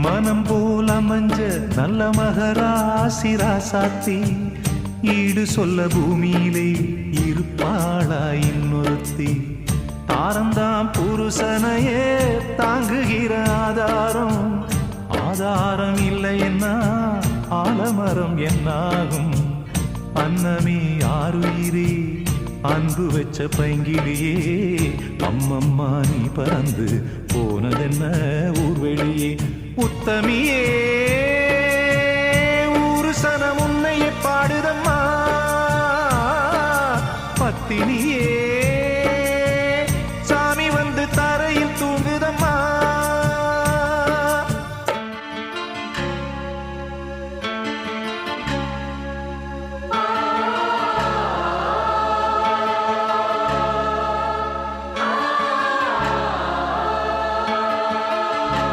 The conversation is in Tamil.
மனம் போல மஞ்ச நல்ல மகராசி ராசாத்தி ஈடு சொல்ல பூமியிலே இருப்பாளா இன்னொருத்தி தாரந்தாம் புருஷனையே தாங்குகிற ஆதாரம் ஆதாரம் இல்லை என்ன ஆலமரம் என்னாகும் அன்னமே ஆறுயிரே அன்பு வச்ச பைங்கிலியே அம்மம்மா நீ பறந்து போனதென்ன ஊர்வெளியே உத்தமியே